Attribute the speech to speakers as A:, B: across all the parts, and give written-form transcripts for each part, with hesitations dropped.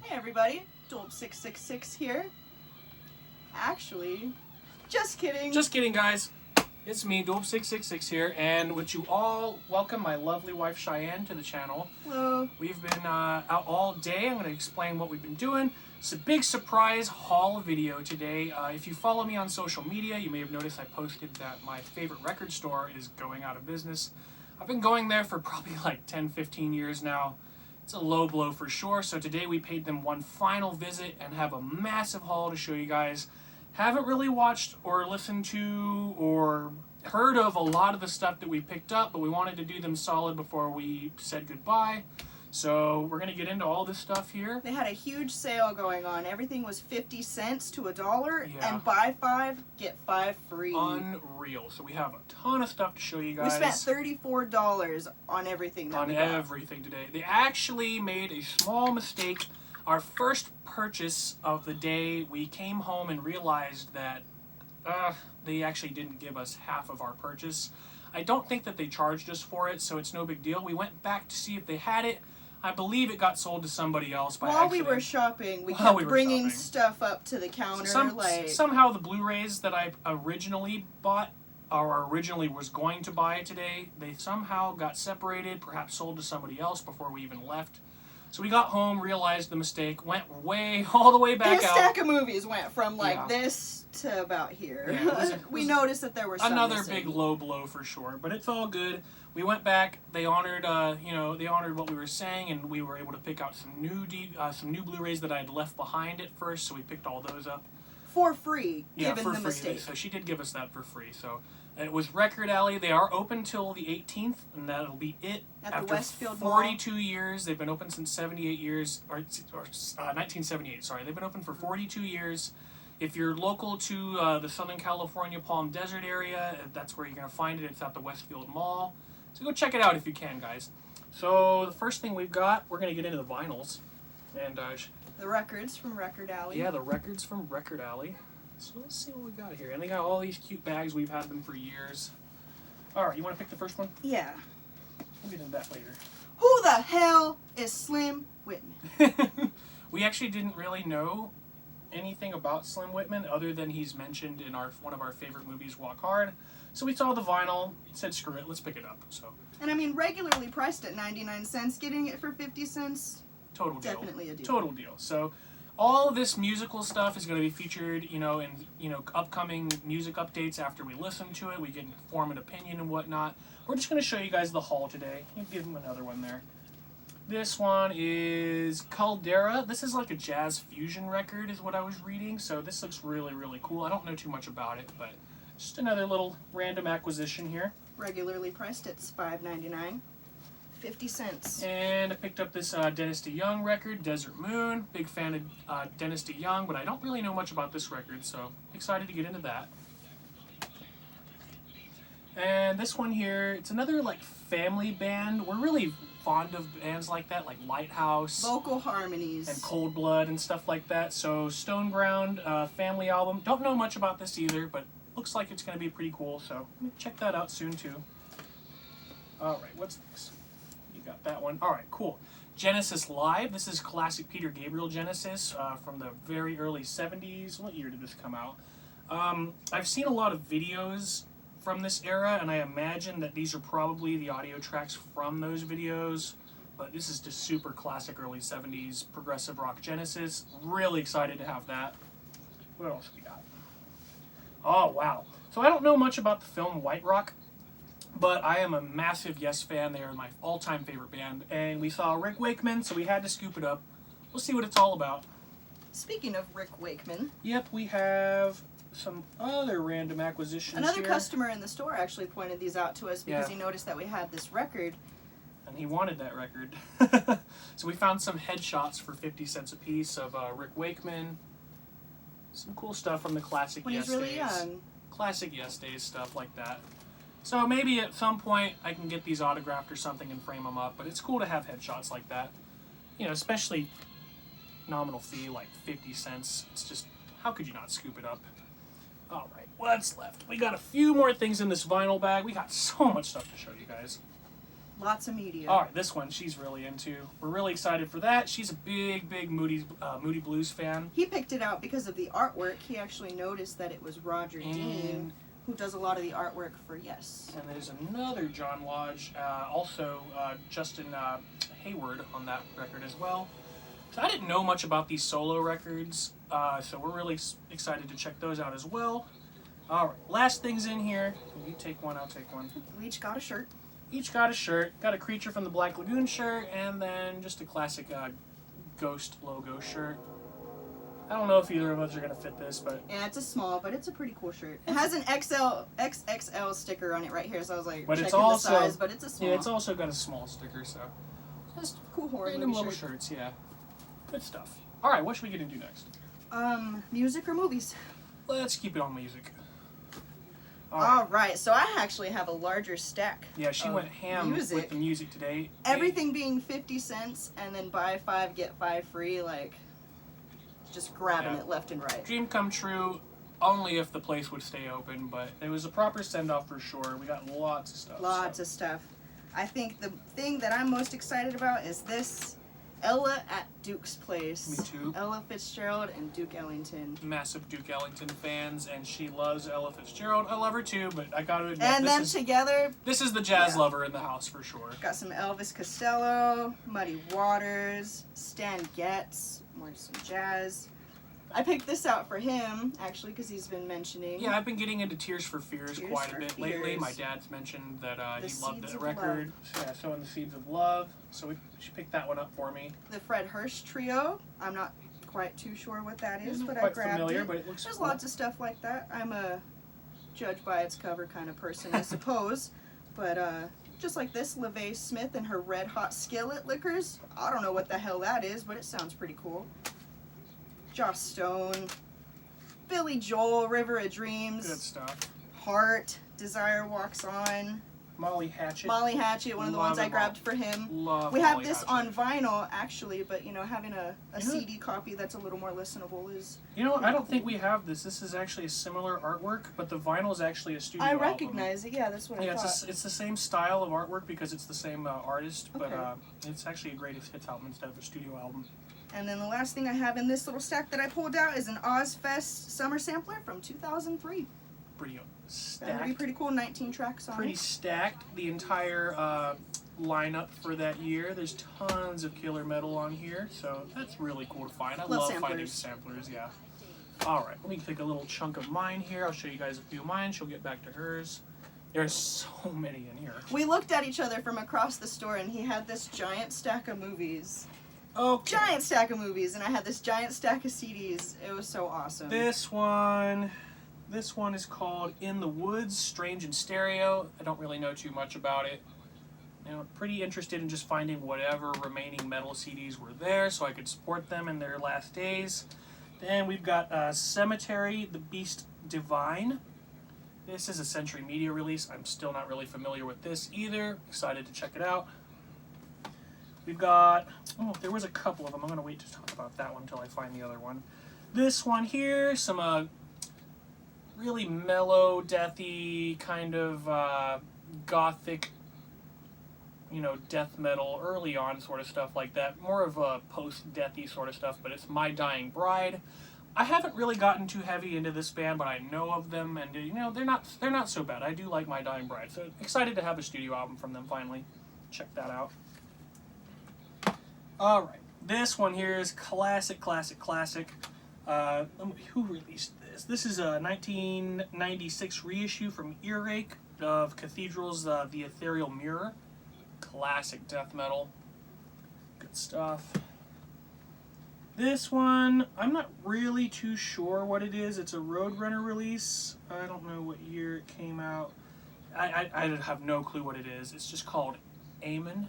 A: Hey everybody, Dolp666 here. Actually, just kidding.
B: Just kidding, guys. It's me, Dolp666 here, and would you all welcome my lovely wife Cheyenne to the channel.
A: Hello.
B: We've been out all day. I'm going to explain what we've been doing. It's a big surprise haul video today. If you follow me on social media, you may have noticed I posted that my favorite record store is going out of business. I've been going there for probably like 10-15 years now. It's a low blow for sure, so today we paid them one final visit and have a massive haul to show you guys. Haven't really watched or listened to or heard of a lot of the stuff that we picked up, but we wanted to do them solid before we said goodbye. So we're going to get into all this stuff here.
A: They had a huge sale going on. Everything was 50 cents to $1,
B: Yeah.
A: and buy 5, get 5 free.
B: Unreal. So we have a ton of stuff to show you guys.
A: We spent $34 on everything that we got.
B: Everything today. They actually made a small mistake. Our first purchase of the day, we came home and realized that they actually didn't give us half of our purchase. I don't think that they charged us for it, so it's no big deal. We went back to see if they had it. I believe it got sold to somebody else by
A: While
B: accident.
A: we were shopping, we kept bringing stuff up to the counter.
B: Somehow the Blu-rays that I originally bought, or originally was going to buy today, they somehow got separated, perhaps sold to somebody else before we even left. So we got home, realized the mistake, went all the way back out.
A: This stack of movies went from
B: Yeah.
A: this to about here.
B: Yeah,
A: we noticed that there were some
B: another
A: missing.
B: big low blow for sure, but it's all good. We went back. They honored, they honored what we were saying, and we were able to pick out some new Blu-rays that I had left behind at first. So we picked all those up
A: for free, given
B: for
A: the
B: free.
A: mistake.
B: So she did give us that for free. So it was Record Alley. They are open till the 18th, and that'll be it.
A: At
B: After
A: the Westfield
B: 42 years, they've been open since 78 years, or 1978. Sorry, they've been open for 42 years. If you're local to the Southern California Palm Desert area, that's where you're gonna find it. It's at the Westfield Mall. So go check it out if you can, guys. So the first thing we've got, we're gonna get into the vinyls, and
A: the records from Record Alley.
B: yeah, the records from Record Alley. So let's see what we got here. And they got all these cute bags. We've had them for years. All right, you want to pick the first one?
A: Yeah.
B: We'll get into that later.
A: Who the hell is Slim Whitman?
B: We actually didn't really know anything about Slim Whitman other than he's mentioned in one of our favorite movies, Walk Hard. So we saw the vinyl, said screw it, let's pick it up. So.
A: And I mean, regularly priced at 99 cents, getting it for 50 cents.
B: Total deal.
A: Definitely a deal.
B: Total deal. So all of this musical stuff is going to be featured, in upcoming music updates after we listen to it. We can form an opinion and whatnot. We're just going to show you guys the haul today. You give them another one there. This one is Caldera. This is like a jazz fusion record is what I was reading. So this looks really, really cool. I don't know too much about it, but just another little random acquisition here.
A: Regularly priced at $5.99. 50 cents.
B: And I picked up this Dennis DeYoung record, Desert Moon. Big fan of Dennis DeYoung, but I don't really know much about this record, so excited to get into that. And this one here, it's another like family band. We're really fond of bands like that, like Lighthouse,
A: Vocal harmonies,
B: and Cold Blood and stuff like that. So Stoneground, family album. Don't know much about this either, but looks like it's going to be pretty cool. So check that out soon too. All right, what's next? You got that one. All right, cool. Genesis Live. This is classic Peter Gabriel Genesis from the very early 70s. What year did this come out? I've seen a lot of videos from this era, and I imagine that these are probably the audio tracks from those videos. But this is just super classic early 70s progressive rock Genesis. Really excited to have that. What else we got? Oh, wow. So I don't know much about the film White Rock, but I am a massive Yes fan. They are my all-time favorite band. And we saw Rick Wakeman, so we had to scoop it up. We'll see what it's all about.
A: Speaking of Rick Wakeman.
B: Yep, we have some other random acquisitions
A: Another
B: here.
A: customer in the store actually pointed these out to us because he noticed that we had this record.
B: And he wanted that record. So we found some headshots for 50 cents a piece of Rick Wakeman. Some cool stuff from the classic
A: When
B: Yes
A: he's really
B: days.
A: young.
B: Classic Yes days, stuff like that. So maybe at some point I can get these autographed or something and frame them up, but it's cool to have headshots like that. You know, especially nominal fee, like 50 cents. It's just, how could you not scoop it up? All right, what's left? We got a few more things in this vinyl bag. We got so much stuff to show you guys.
A: Lots of media.
B: All right, this one she's really into. We're really excited for that. She's a big Moody Blues fan.
A: He picked it out because of the artwork. He actually noticed that it was Roger Dean, who does a lot of the artwork for Yes.
B: And there's another John Lodge, also Justin Hayward on that record as well. So I didn't know much about these solo records, so we're really excited to check those out as well. All right, last things in here. You take one, I'll take one.
A: We each got a shirt.
B: Each got a shirt. Got a Creature from the Black Lagoon shirt, and then just a classic Ghost logo shirt. I don't know if either of us are going to fit this, but...
A: Yeah, it's a small, but it's a pretty cool shirt. It has an XXL sticker on it right here, so I was like,
B: but
A: checking
B: it's also,
A: the size, but it's a small.
B: Yeah, it's also got a small sticker, so...
A: Just cool horror
B: Random
A: movie
B: little
A: shirt.
B: shirts, yeah. Good stuff. All right, what should we get into next?
A: Music or movies?
B: Let's keep it on music.
A: All right, so I actually have a larger stack.
B: Yeah, she
A: of
B: went ham with the music today.
A: Everything being 50 cents, and then buy 5, get 5 free, like, just grabbing it left and right.
B: Dream come true, only if the place would stay open, but it was a proper send-off for sure. We got lots of stuff.
A: Lots of stuff. I think the thing that I'm most excited about is this. Ella at Duke's Place.
B: Me too.
A: Ella Fitzgerald and Duke Ellington.
B: Massive Duke Ellington fans, and she loves Ella Fitzgerald. I love her too, but I gotta admit,
A: And them together.
B: This is the jazz lover in the house for sure.
A: Got some Elvis Costello, Muddy Waters, Stan Getz, more some jazz. I picked this out for him, actually, because he's been mentioning.
B: Yeah, I've been getting into Tears for Fears quite a bit lately.
A: Fears.
B: My dad's mentioned that he loved
A: Seeds
B: that
A: of
B: record. So, yeah, Sowing the Seeds of Love. So she picked that one up for me.
A: The Fred Hurst Trio. I'm not quite too sure what that is, but I
B: Quite
A: grabbed
B: familiar,
A: it.
B: but it looks
A: There's
B: cool.
A: lots of stuff like that. I'm a judge by its cover kind of person, I suppose. But just like this, LeVay Smith and her Red Hot Skillet Liquors. I don't know what the hell that is, but it sounds pretty cool. Joss Stone. Billy Joel, River of Dreams.
B: Good stuff.
A: Heart, Desire Walks On.
B: Molly Hatchet.
A: Molly Hatchet, one of the
B: Love
A: ones I
B: them
A: grabbed
B: all.
A: for him.
B: Love
A: We have
B: Molly
A: this
B: Hatchet.
A: on vinyl, actually, but, you know, having a CD copy that's a little more listenable is...
B: You know, I don't think we have this. This is actually a similar artwork, but the vinyl is actually a studio
A: I
B: album.
A: recognize it, yeah, that's what I thought.
B: It's the same style of artwork because it's the same artist, but
A: Okay.
B: it's actually a greatest hits album instead of a studio album.
A: And then the last thing I have in this little stack that I pulled out is an Ozfest summer sampler from 2003.
B: Pretty
A: That would be
B: stacked.
A: pretty cool, 19 tracks on
B: Pretty
A: it.
B: stacked. The entire lineup for that year. There's tons of killer metal on here, so that's really cool to find. I love finding samplers, yeah. All right, let me take a little chunk of mine here. I'll show you guys a few of mine. She'll get back to hers. There's so many in here.
A: We looked at each other from across the store and he had this giant stack of movies.
B: Okay.
A: Giant stack of movies, and I had this giant stack of CDs. It was so awesome.
B: This one is called In the Woods, Strange in Stereo. I don't really know too much about it. You know, pretty interested in just finding whatever remaining metal CDs were there so I could support them in their last days. Then we've got Cemetery, The Beast Divine. This is a Century Media release. I'm still not really familiar with this either. Excited to check it out. We've got, there was a couple of them. I'm going to wait to talk about that one until I find the other one. This one here, some really mellow, deathy, kind of gothic, you know, death metal, early on sort of stuff like that. More of a post-deathy sort of stuff, but it's My Dying Bride. I haven't really gotten too heavy into this band, but I know of them, and you know, they're not so bad. I do like My Dying Bride, so excited to have a studio album from them finally. Check that out. All right, this one here is classic. Who released this? This is a 1996 reissue from Earache of Cathedral's The Ethereal Mirror. Classic death metal. Good stuff. This one, I'm not really too sure what it is. It's a Roadrunner release. I don't know what year it came out. I have no clue what it is. It's just called Amen.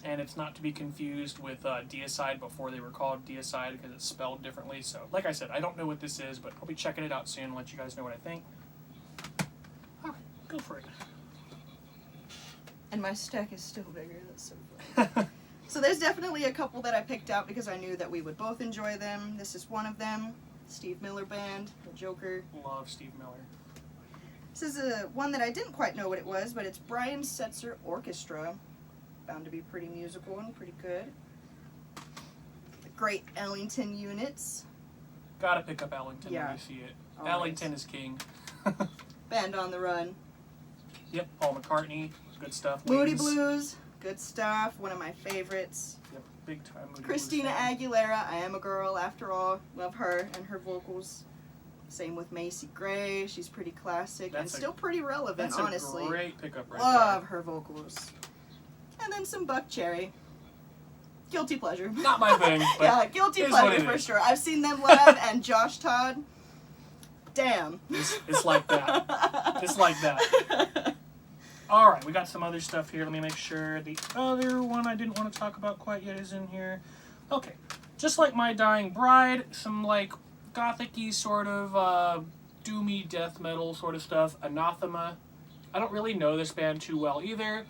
B: And it's not to be confused with Deicide before they were called Deicide because it's spelled differently. So, like I said, I don't know what this is, but I'll be checking it out soon and let you guys know what I think. All right, go for it.
A: And my stack is still bigger. That's so funny. So there's definitely a couple that I picked out because I knew that we would both enjoy them. This is one of them. Steve Miller Band, The Joker.
B: Love Steve Miller.
A: This is one that I didn't quite know what it was, but it's Brian Setzer Orchestra. Bound to be pretty musical and pretty good. The Great Ellington Units.
B: Gotta pick up Ellington
A: Yeah.
B: when you see it.
A: Always.
B: Ellington is king.
A: Band on the Run.
B: Yep, Paul McCartney, good stuff.
A: Moody
B: Wings.
A: Blues, good stuff. One of my favorites.
B: Yep, big time Moody
A: Christina
B: Blues fan.
A: Aguilera, I Am a Girl, after all. Love her and her vocals. Same with Macy Gray. She's pretty classic and still pretty relevant,
B: That's
A: honestly.
B: a great pickup right
A: Love her vocals. And then some Buck Cherry. Guilty pleasure.
B: there. Not my thing, but
A: Yeah, guilty
B: is what
A: pleasure
B: it
A: for
B: is.
A: sure. I've seen them live and Josh Todd. Damn.
B: It's like that. It's like that. All right, we got some other stuff here. Let me make sure the other one I didn't want to talk about quite yet is in here. Okay, just like My Dying Bride, some like gothic-y sort of doomy death metal sort of stuff. Anathema. I don't really know this band too well either.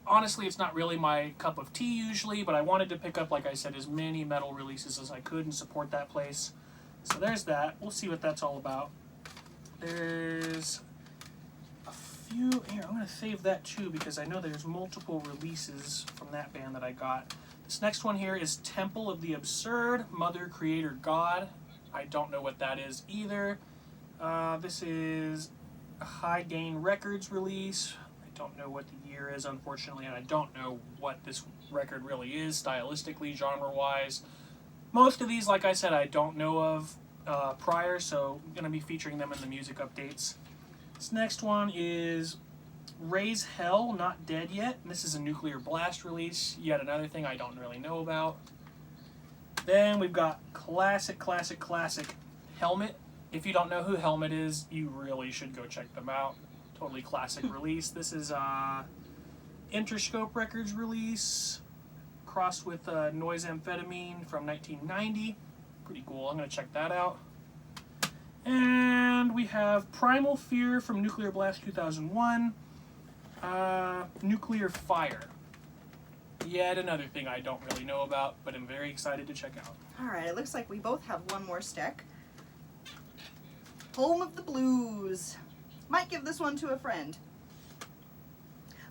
B: Honestly, it's not really my cup of tea usually, but I wanted to pick up, like I said, as many metal releases as I could and support that place. So there's that. We'll see what that's all about. There's a few here. I'm going to save that too because I know there's multiple releases from that band that I got. This next one here is Temple of the Absurd, Mother Creator God. I don't know what that is either. This is a High Gain Records release. I don't know what the year is, unfortunately, and I don't know what this record really is stylistically, genre-wise. Most of these, like I said, I don't know of prior, so I'm going to be featuring them in the music updates. This next one is Raise Hell, Not Dead Yet. This is a Nuclear Blast release, yet another thing I don't really know about. Then we've got classic Helmet. If you don't know who Helmet is, you really should go check them out. Totally classic release. This is Interscope Records release, crossed with Noise Amphetamine from 1990. Pretty cool. I'm going to check that out. And we have Primal Fear from Nuclear Blast 2001. Nuclear Fire. Yet another thing I don't really know about, but I'm very excited to check out.
A: Alright, it looks like we both have one more stack. Home of the Blues. Might give this one to a friend.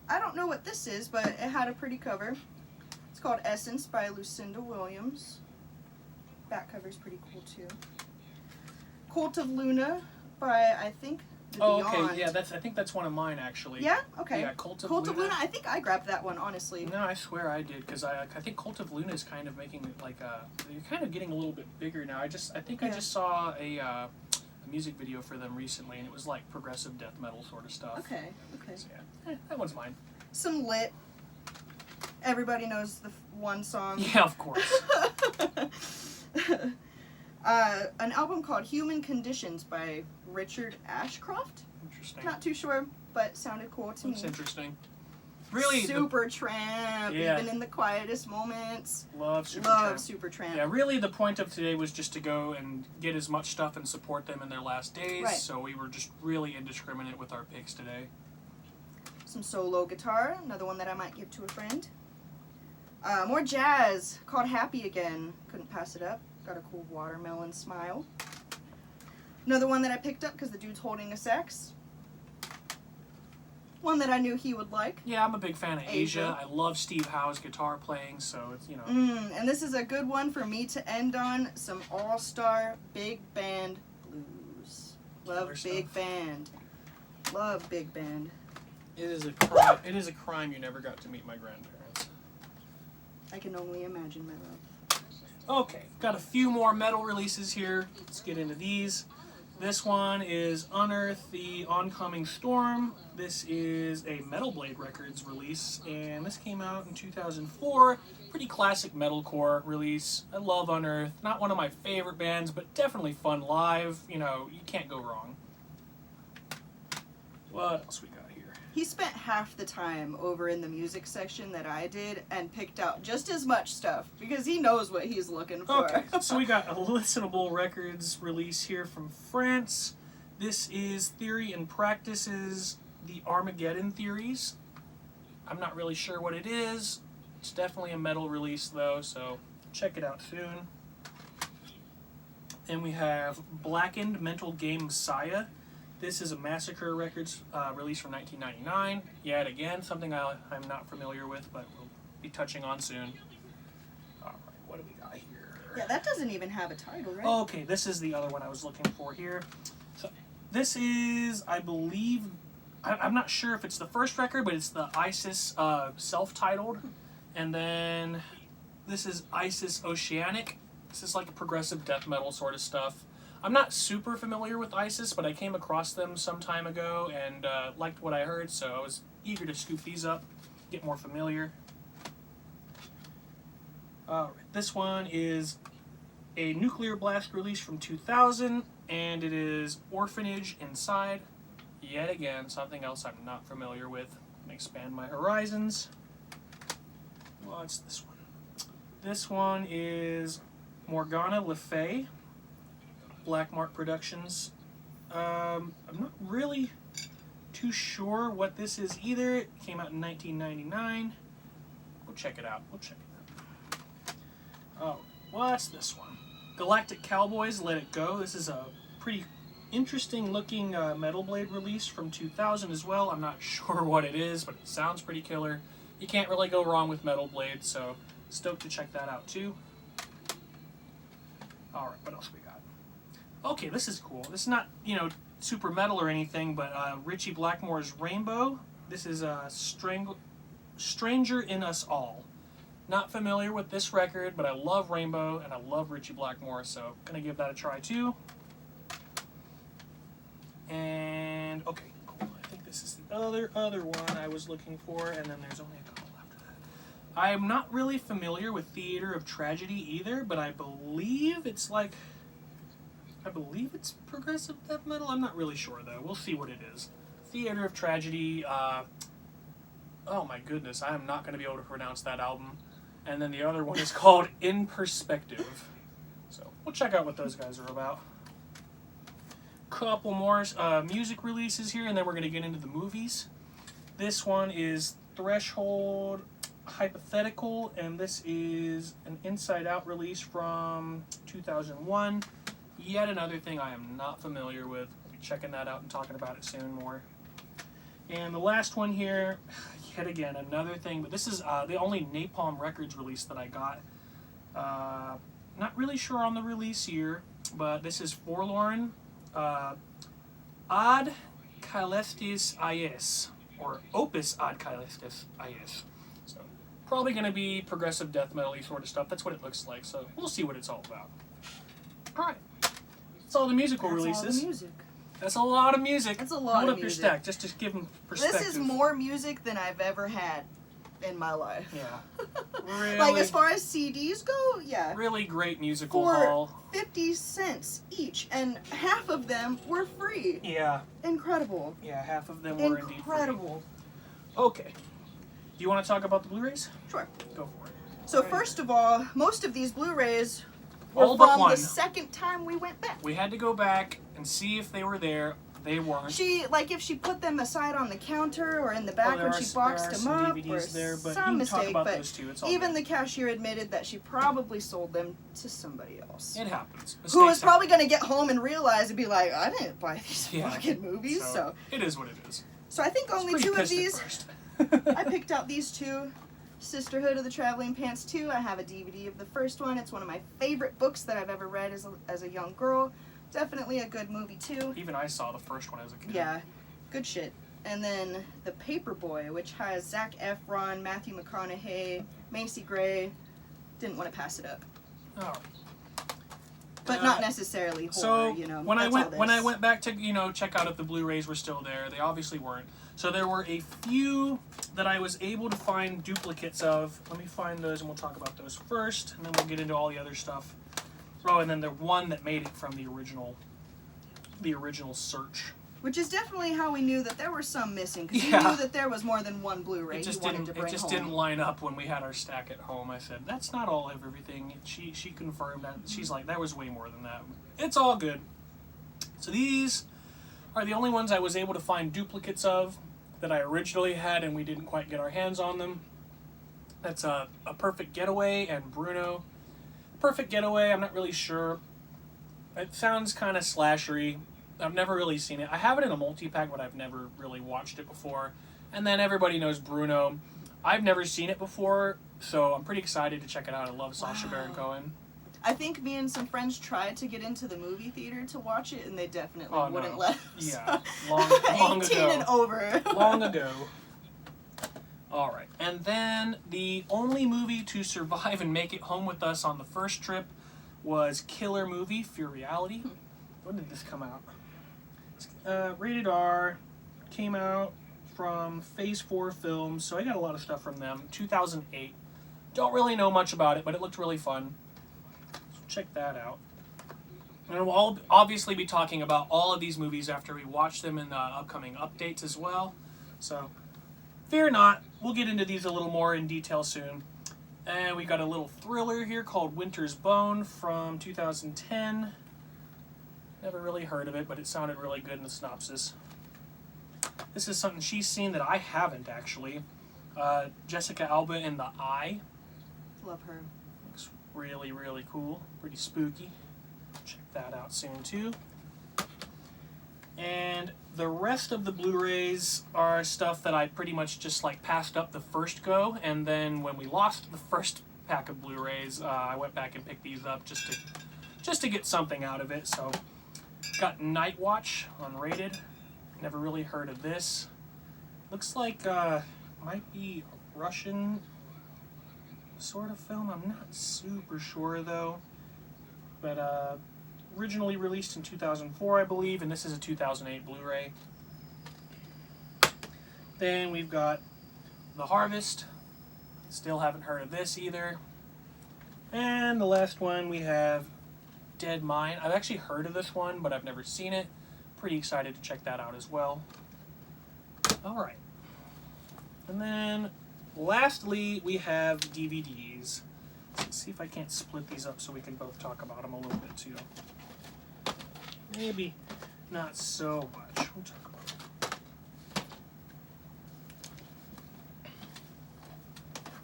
A: I don't know what this is, but it had a pretty cover. It's called Essence by Lucinda Williams. Back cover's pretty cool too. Cult of Luna by, I think, The Beyond.
B: Okay, yeah, I think that's one of mine actually.
A: Yeah? Okay.
B: Yeah, Cult of
A: Cult of
B: Luna.
A: Luna, I think I grabbed that one, honestly.
B: No, I swear I did, because I think Cult of Luna is kind of making like you're kind of getting a little bit bigger now. I think I just saw a music video for them recently, and it was like progressive death metal sort of stuff.
A: Okay, okay.
B: So yeah, that one's mine.
A: Some Lit. Everybody knows the one song.
B: Yeah, of course.
A: An album called Human Conditions by Richard Ashcroft.
B: Interesting.
A: Not too sure, but sounded cool to
B: That's
A: me.
B: interesting. Really,
A: Super Tramp,
B: Yeah.
A: even in the quietest moments.
B: love Supertramp.
A: Love Supertramp.
B: Yeah, really the point of today was just to go and get as much stuff and support them in their last days.
A: Right.
B: So we were just really indiscriminate with our picks today.
A: Some solo guitar, another one that I might give to a friend. More jazz, called Happy Again. Couldn't pass it up. Got a cool watermelon smile. Another one that I picked up because the dude's holding a sax. One that I knew he would like.
B: Yeah, I'm a big fan of Asia.
A: Asia.
B: I love Steve Howe's guitar playing, so it's, you know.
A: And this is a good one for me to end on. Some all-star big band blues. Love
B: Killer
A: big
B: stuff.
A: band. Love big band.
B: It is a crime. It is a crime you never got to meet my grandparents.
A: I can only imagine, my love.
B: Okay, got a few more metal releases here. Let's get into these. This one is Unearth the Oncoming Storm. This is a Metal Blade Records release, and this came out in 2004. Pretty classic metalcore release. I love Unearth. Not one of my favorite bands, but definitely fun live. You know, you can't go wrong. What else we got here?
A: He spent half the time over in the music section that I did and picked out just as much stuff because he knows what he's looking for.
B: Okay, so we got a Listenable Records release here from France. This is Theory and Practices, the Armageddon Theories. I'm not really sure what it is. It's definitely a metal release though, so check it out soon. And we have Blackened Mental Game Messiah. This is a Massacre Records release from 1999. Yet again, something I'm not familiar with, but we'll be touching on soon. All right, what do we got here?
A: Yeah, that doesn't even have a title, right?
B: Okay, this is the other one I was looking for here. So this is, I believe, I'm not sure if it's the first record, but it's the ISIS self-titled. And then this is ISIS Oceanic. This is like progressive death metal sort of stuff. I'm not super familiar with ISIS, but I came across them some time ago and liked what I heard, so I was eager to scoop these up, get more familiar. Alright, this one is a Nuclear Blast release from 2000, and it is Orphanage Inside. Yet again, something else I'm not familiar with. Let me expand my horizons. What's this one? This one is Morgana Le Fay, Black Mark Productions. I'm not really too sure what this is either. It came out in 1999. We'll check it out. Oh, what's this one? Galactic Cowboys, Let It Go. This is a pretty interesting looking Metal Blade release from 2000 as well. I'm not sure what it is, but it sounds pretty killer. You can't really go wrong with Metal Blade, so stoked to check that out too. Alright, what else we got? Okay, this is cool. This is not, super metal or anything, but Ritchie Blackmore's Rainbow. This is Stranger in Us All. Not familiar with this record, but I love Rainbow and I love Ritchie Blackmore, so gonna give that a try too. And okay, cool. I think this is the other one I was looking for, and then there's only a couple after that. I'm not really familiar with Theater of Tragedy either, but I believe it's progressive death metal. I'm not really sure though. We'll see what it is. Theater of Tragedy. Oh my goodness, I am not going to be able to pronounce that album. And then the other one is called In Perspective. So we'll check out what those guys are about. Couple more music releases here, and then we're going to get into the movies. This one is Threshold Hypothetical, and this is an Inside Out release from 2001. Yet another thing I am not familiar with. We'll be checking that out and talking about it soon more. And the last one here, yet again, another thing, but this is the only Napalm Records release that I got. Not really sure on the release year, but this is Forlorn Ad Caelestis Ies, or Opus Ad Caelestis Ies. So, probably going to be progressive death metal-y sort of stuff. That's what it looks like, so we'll see what it's all about. Alright. That's all the musical releases.
A: All the music.
B: That's a lot of music.
A: That's a lot
B: Hold
A: of
B: up
A: music.
B: your stack, just to give them perspective.
A: This is more music than I've ever had in my life.
B: Yeah. Really,
A: Like, as far as CDs go, yeah.
B: really great musical
A: For
B: haul.
A: 50 cents each, and half of them were free.
B: Yeah.
A: Incredible.
B: Yeah, half of them were indeed free.
A: Incredible.
B: Okay. Do you want to talk about the Blu-rays?
A: Sure.
B: Go for it.
A: So
B: Alright.
A: first of all, most of these Blu-rays were
B: All but
A: from
B: one.
A: the second time we went back.
B: We had to go back and see if they were there. They weren't.
A: If she put them aside on the counter or in the back when she boxed them up, or
B: there, but
A: some
B: you can talk
A: mistake,
B: about
A: but
B: those two. It's all
A: even
B: good.
A: the cashier admitted that she probably sold them to somebody else.
B: It happens.
A: Who was
B: Mistakes
A: probably going to get home and realize and be like, I didn't buy these
B: Yeah.
A: fucking movies, so.
B: It is what it is.
A: So I think
B: I was
A: only
B: pretty
A: two of
B: pissed at
A: these,
B: first.
A: I picked out these two. Sisterhood of the Traveling Pants 2. I have a DVD of the first one. It's one of my favorite books that I've ever read as a young girl. Definitely a good movie too.
B: Even I saw the first one as a kid.
A: Yeah, good shit. And then The Paperboy, which has Zac Efron, Matthew McConaughey, Macy Gray. Didn't want to pass it up.
B: All right.
A: But not necessarily horror,
B: So when I
A: that's all
B: went
A: this.
B: back to check out if the Blu-rays were still there, they obviously weren't. So there were a few that I was able to find duplicates of. Let me find those and we'll talk about those first, and then we'll get into all the other stuff. Oh, and then the one that made it from the original search.
A: Which is definitely how we knew that there were some missing, because
B: Yeah.
A: you knew that there was more than one Blu-ray
B: It
A: you
B: just
A: wanted
B: didn't.
A: to bring
B: It just
A: home.
B: didn't line up when we had our stack at home. I said that's not all of everything. She confirmed that. She's like, that was way more than that. It's all good. So these are the only ones I was able to find duplicates of that I originally had, and we didn't quite get our hands on them. That's a Perfect Getaway and Bruno. Perfect Getaway, I'm not really sure. It sounds kind of slashery. I've never really seen it. I have it in a multi-pack, but I've never really watched it before. And then everybody knows Bruno. I've never seen it before, so I'm pretty excited to check it out. I love Sacha Baron Cohen.
A: I think me and some friends tried to get into the movie theater to watch it, and they definitely
B: Oh,
A: wouldn't
B: no.
A: let us.
B: Yeah, long
A: 18
B: ago.
A: and over.
B: Long ago. All right, and then the only movie to survive and make it home with us on the first trip was Killer Movie Fear Reality. When did this come out? Rated R. Came out from Phase 4 Films, so I got a lot of stuff from them. 2008. Don't really know much about it, but it looked really fun. So check that out. And we'll obviously be talking about all of these movies after we watch them in the upcoming updates as well. So fear not, we'll get into these a little more in detail soon. And we got a little thriller here called Winter's Bone from 2010. Never really heard of it, but it sounded really good in the synopsis. This is something she's seen that I haven't, actually. Jessica Alba in The Eye.
A: Love her.
B: Looks really, really cool. Pretty spooky. Check that out soon, too. And the rest of the Blu-rays are stuff that I pretty much just passed up the first go, and then when we lost the first pack of Blu-rays, I went back and picked these up just to get something out of it. So got Night Watch unrated. Never really heard of this. Looks like might be a Russian sort of film. I'm not super sure though. But originally released in 2004, I believe, and this is a 2008 Blu-ray. Then we've got The Harvest. Still haven't heard of this either. And the last one we have Dead Mine. I've actually heard of this one, but I've never seen it. Pretty excited to check that out as well. Alright. And then lastly, we have DVDs. Let's see if I can't split these up so we can both talk about them a little bit too. Maybe not so much. We'll talk about it.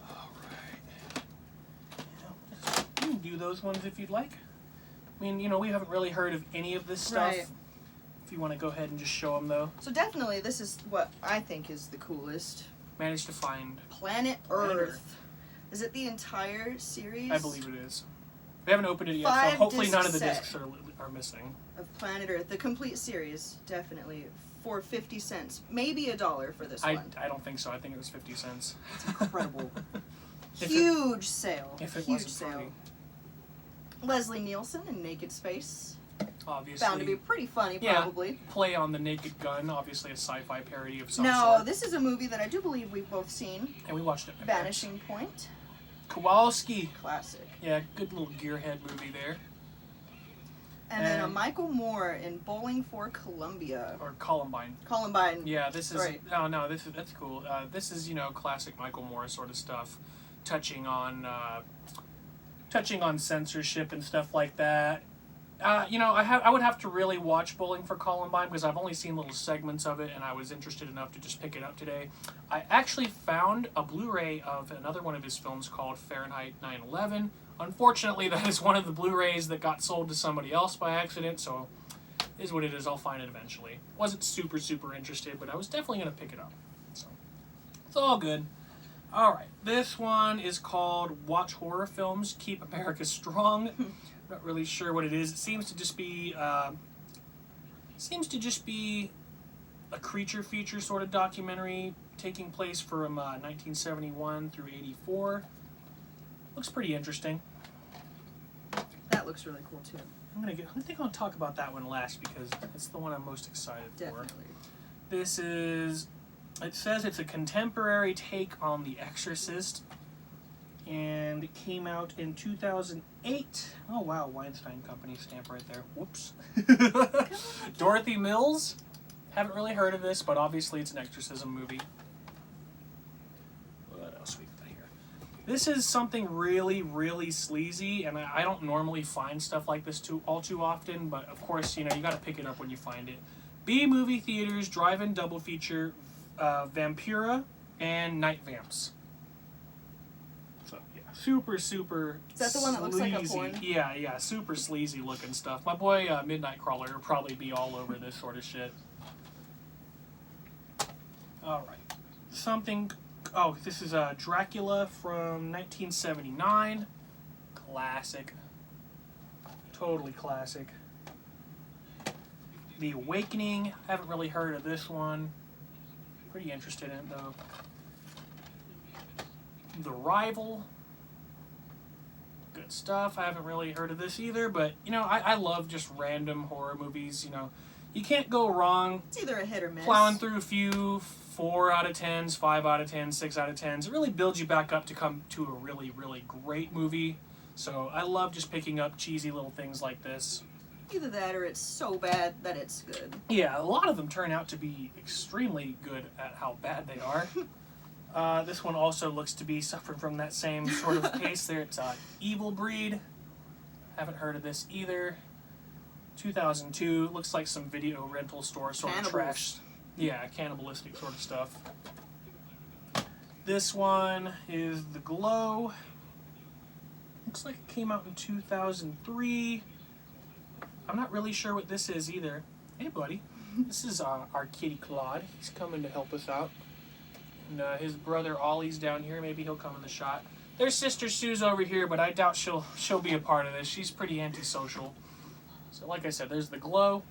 B: Alright. Yeah, you can do those ones if you'd like. I mean, we haven't really heard of any of this stuff.
A: Right.
B: If you want to go ahead and just show them, though.
A: So definitely, this is what I think is the coolest.
B: Managed to find
A: Planet Earth. Is it the entire series?
B: I believe it is. We haven't opened it yet, so
A: 5
B: hopefully none of the
A: disc
B: discs are missing.
A: of Planet Earth, the complete series, definitely for 50 cents, maybe $1 for this one.
B: I don't think so. I think it was 50 cents.
A: It's incredible.
B: If
A: Huge sale.
B: If it
A: Huge
B: wasn't
A: sale.
B: free.
A: Leslie Nielsen in Naked Space.
B: Obviously.
A: Bound to be pretty funny,
B: Yeah.
A: probably.
B: Play on the Naked Gun, obviously a sci-fi parody of some
A: No,
B: sort.
A: this is a movie that I do believe we've both seen.
B: And we watched it.
A: Vanishing Point.
B: Kowalski.
A: Classic.
B: Yeah, good little gearhead movie there.
A: And then a
B: And-
A: Michael Moore in Bowling for Columbia.
B: Or Columbine.
A: Columbine.
B: Yeah, this is
A: Right.
B: that's cool. This is classic Michael Moore sort of stuff, touching on censorship and stuff like that. I would have to really watch Bowling for Columbine because I've only seen little segments of it, and I was interested enough to just pick it up today. I actually found a Blu-ray of another one of his films called Fahrenheit 9/11. Unfortunately, that is one of the Blu-rays that got sold to somebody else by accident, so it is what it is. I'll find it eventually. Wasn't super interested, but I was definitely going to pick it up. So it's all good. Alright, this one is called Watch Horror Films, Keep America Strong. Not really sure what it is. It seems to just be a creature feature sort of documentary taking place from 1971 through 84. Looks pretty interesting.
A: That looks really cool too.
B: I think I'll talk about that one last because it's the one I'm most excited for.
A: Definitely.
B: This is, it says it's a contemporary take on The Exorcist, and it came out in 2008. Oh wow, Weinstein Company stamp right there. Whoops. Dorothy Mills. Haven't really heard of this, but obviously it's an exorcism movie. What else we got here? This is something really sleazy, and I don't normally find stuff like this all too often, but of course, you gotta pick it up when you find it. B Movie Theaters Drive-In Double Feature, Vampira and Night Vamps. So, yeah, Super, super.
A: Is that the one that looks like a
B: sleazy.
A: porn?
B: Yeah, super sleazy looking stuff. My boy Midnight Crawler will probably be all over this sort of shit. All right, something. Oh, this is Dracula from 1979. Classic. Totally classic. The Awakening. Haven't really heard of this one. Pretty interested in it though. The Rival. Good stuff. I haven't really heard of this either, but you know, I love just random horror movies. You know, you can't go wrong
A: It's either a hit or miss.
B: plowing through a few 4 out of 10s, 5 out of 10s, 6 out of 10s. It really builds you back up to come to a really, really great movie. So I love just picking up cheesy little things like this.
A: Either that or it's so bad that it's good.
B: Yeah, a lot of them turn out to be extremely good at how bad they are. This one also looks to be suffering from that same sort of case there. It's Evil Breed. Haven't heard of this either. 2002. Looks like some video rental store sort of trash. Yeah, cannibalistic sort of stuff. This one is The Glow. Looks like it came out in 2003. I'm not really sure what this is either. Hey, buddy. This is our kitty Claude. He's coming to help us out. And his brother Ollie's down here. Maybe he'll come in the shot. There's Sister Sue's over here, but I doubt she'll be a part of this. She's pretty antisocial. So like I said, there's The Glow.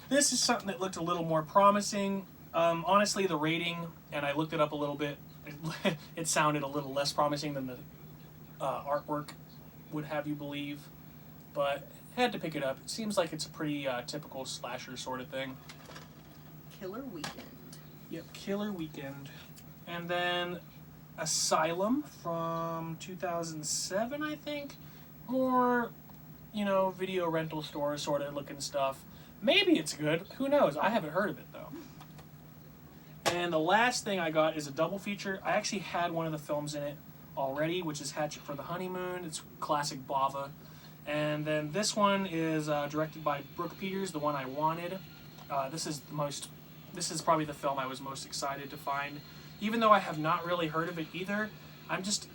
B: This is something that looked a little more promising. Honestly, the rating, and I looked it up a little bit, it sounded a little less promising than the artwork would have you believe. But had to pick it up. It seems like it's a pretty typical slasher sort of thing.
A: Killer Weekend.
B: Yep, Killer Weekend. And then Asylum from 2007, I think. More, you know, video rental store sort of looking stuff. Maybe it's good. Who knows? I haven't heard of it, though. And the last thing I got is a double feature. I actually had one of the films in it already, which is Hatchet for the Honeymoon. It's classic Bava. And then this one is directed by Brooke Peters, the one I wanted. This is probably the film I was most excited to find. Even though I have not really heard of it either,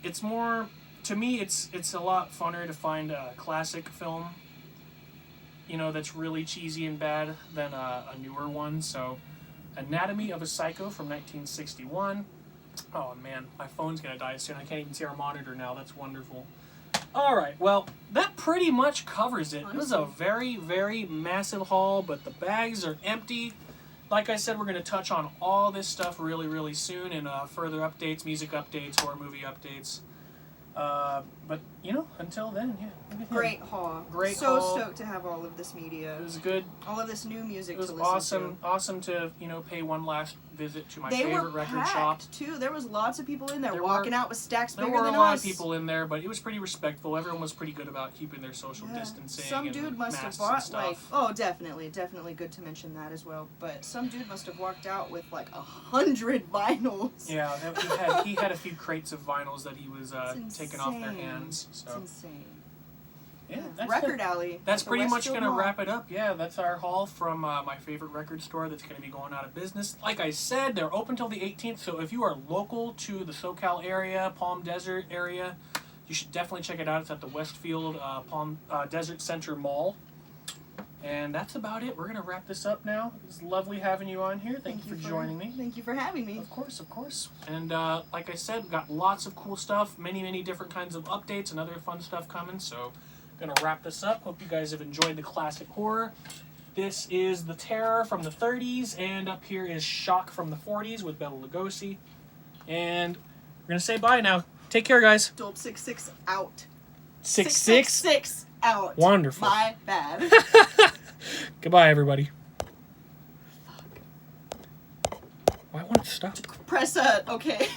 B: it's more, to me, it's a lot funner to find a classic film, you know, that's really cheesy and bad than a newer one. So, Anatomy of a Psycho from 1961. Oh man, my phone's gonna die soon. I can't even see our monitor now. That's wonderful. All right, well, that pretty much covers it. It was a very, very massive haul, but the bags are empty. Like I said, we're going to touch on all this stuff really, really soon in further updates, music updates, horror movie updates. But, you know, until then, yeah.
A: Great haul.
B: Great
A: so
B: haul.
A: stoked to have all of this media.
B: It was good.
A: All of this new music
B: It was
A: to listen
B: awesome. Awesome to, you know, pay one last visit to my
A: They
B: favorite
A: were
B: record
A: packed,
B: shop.
A: too. There was lots of people in there,
B: There
A: walking out with stacks
B: There
A: bigger
B: were a
A: than
B: lot
A: us.
B: of people in there, but it was pretty respectful. Everyone was pretty good about keeping their social distancing.
A: Some
B: and
A: dude must have
B: masks and
A: bought
B: stuff.
A: definitely good to mention that as well. But some dude must have walked out with like 100 vinyls.
B: Yeah, he had a few crates of vinyls that he was taking off their hands.
A: It's
B: So
A: insane.
B: yeah, that's
A: Record Alley.
B: That's
A: at the
B: pretty much
A: Westfield
B: going to
A: Mall.
B: wrap it up. Yeah, that's our haul from my favorite record store that's going to be going out of business. Like I said, they're open till the 18th, so if you are local to the SoCal area, Palm Desert area, you should definitely check it out. It's at the Westfield Palm Desert Center Mall. And that's about it. We're going to wrap this up now. It's lovely having you on here. Thank you for joining me.
A: Thank you for having me.
B: Of course, of course. And like I said, we've got lots of cool stuff, many different kinds of updates and other fun stuff coming. So I'm going to wrap this up. Hope you guys have enjoyed the classic horror. This is The Terror from the 30s, and up here is Shock from the 40s with Bela Lugosi. And we're going to say bye now. Take care, guys.
A: Dope 66 out.
B: 666
A: out.
B: Wonderful.
A: My bad.
B: Goodbye, everybody. Why won't it stop?
A: Press okay.